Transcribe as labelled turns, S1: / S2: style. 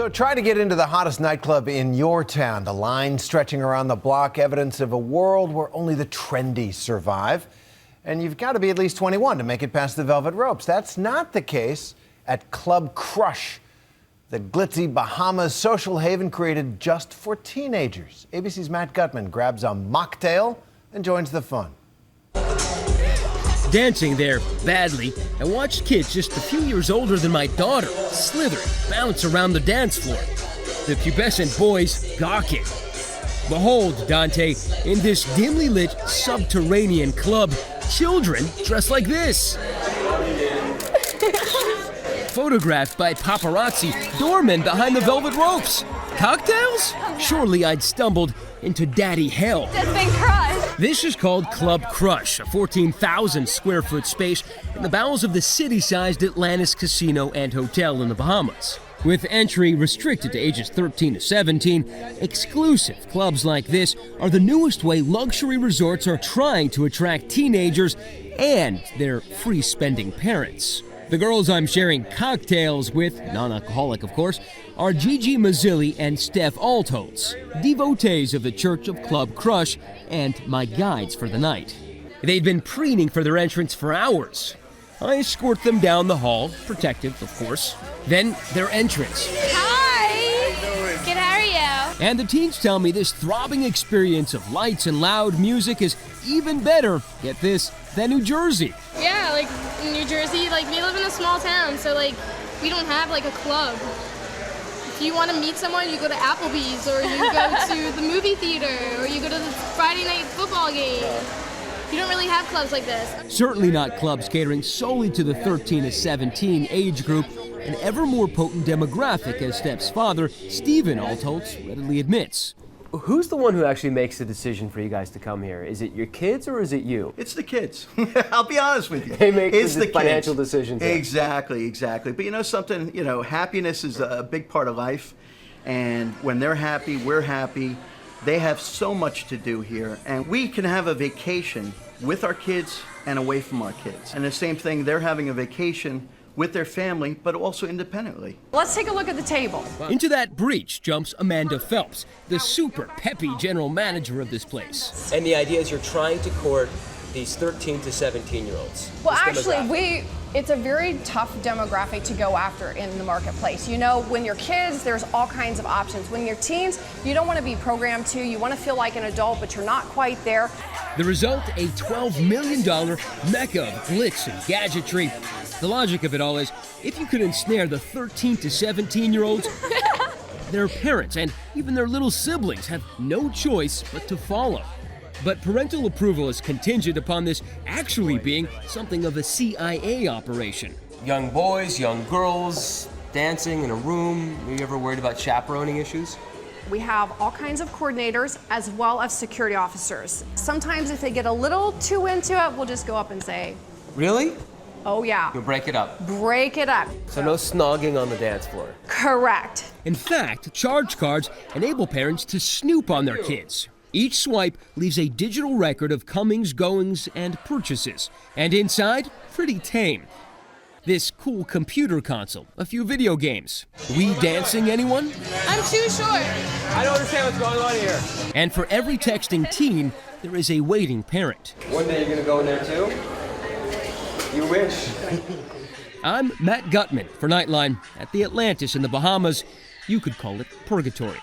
S1: So try to get into the hottest nightclub in your town. The line stretching around the block, evidence of a world where only the trendy survive. And you've got to be at least 21 to make it past the velvet ropes. That's not the case at Club Crush, the glitzy Bahamas social haven created just for teenagers. ABC's Matt Gutman grabs a mocktail and joins the fun.
S2: Dancing there badly, I watched kids just a few years older than my daughter slither, bounce around the dance floor. The pubescent boys gawking. Behold, Dante, in this dimly lit subterranean club, children dressed like this. Photographed by paparazzi, doormen behind the velvet ropes. Cocktails? Surely I'd stumbled into daddy hell.
S3: That's been crushed.
S2: This is called Club Crush, a 14,000 square foot space in the bowels of the city-sized Atlantis Casino and Hotel in the Bahamas. With entry restricted to ages 13 to 17, exclusive clubs like this are the newest way luxury resorts are trying to attract teenagers and their free-spending parents. The girls I'm sharing cocktails with, non-alcoholic of course, are GIGI, MZILI, and Steph Altholz, devotees of the Church of Club Crush and my guides for the night. They'd been preening for their entrance for hours. I escort them down the hall, protective, of course. Then their entrance.
S3: Hi! Good, how are you?
S2: And the teens tell me this throbbing experience of lights and loud music is even better, get this, than New Jersey.
S4: Yeah, like in New Jersey, like we live in a small town, so like we don't have like a club. If you want to meet someone, you go to Applebee's, or you go to the movie theater, or you go to the Friday night football game. You don't really have clubs like this.
S2: Certainly not clubs catering solely to the 13 to 17 age group, an ever more potent demographic, as Steph's father, Stephen Altholz, readily admits.
S5: Who's the one who actually makes the decision for you guys to come here? Is it your kids or is it you?
S6: It's the kids. I'll be honest with you.
S5: They make
S6: it's
S5: the financial
S6: kids.
S5: decisions.
S6: Exactly. But you know something, happiness is a big part of life. And when they're happy, we're happy. They have so much to do here. And we can have a vacation with our kids and away from our kids. And the same thing, they're having a vacation with their family, but also independently.
S7: Let's take a look at the table.
S2: Into that breach jumps Amanda Phelps, the super peppy general manager of this place.
S5: And the idea is you're trying to court these 13 to 17-year-olds.
S7: Well, actually, it's a very tough demographic to go after in the marketplace. You know, when you're kids, there's all kinds of options. When you're teens, you don't want to be programmed to. You want to feel like an adult, but you're not quite there.
S2: The result, a $12 million mecca of glitz and gadgetry. The logic of it all is, if you could ensnare the 13 to 17-year-olds, their parents and even their little siblings have no choice but to follow. But parental approval is contingent upon this actually being something of a CIA operation.
S5: Young boys, young girls, dancing in a room. Are you ever worried about chaperoning issues?
S7: We have all kinds of coordinators as well as security officers. Sometimes if they get a little too into it, we'll just go up and say,
S5: Really?
S7: oh yeah.
S5: You'll break it up.
S7: Break it up.
S5: So no snogging on the dance floor.
S7: Correct.
S2: In fact, charge cards enable parents to snoop on their kids. Each swipe leaves a digital record of comings, goings, and purchases. And inside, pretty tame. This cool computer console, a few video games. We dancing, anyone?
S4: I'm too short.
S5: I don't understand what's going on here.
S2: And for every texting teen, there is a waiting parent.
S5: One day you're gonna go in there too? You wish.
S2: I'm Matt Gutman for Nightline at the Atlantis in the Bahamas. You could call it purgatory.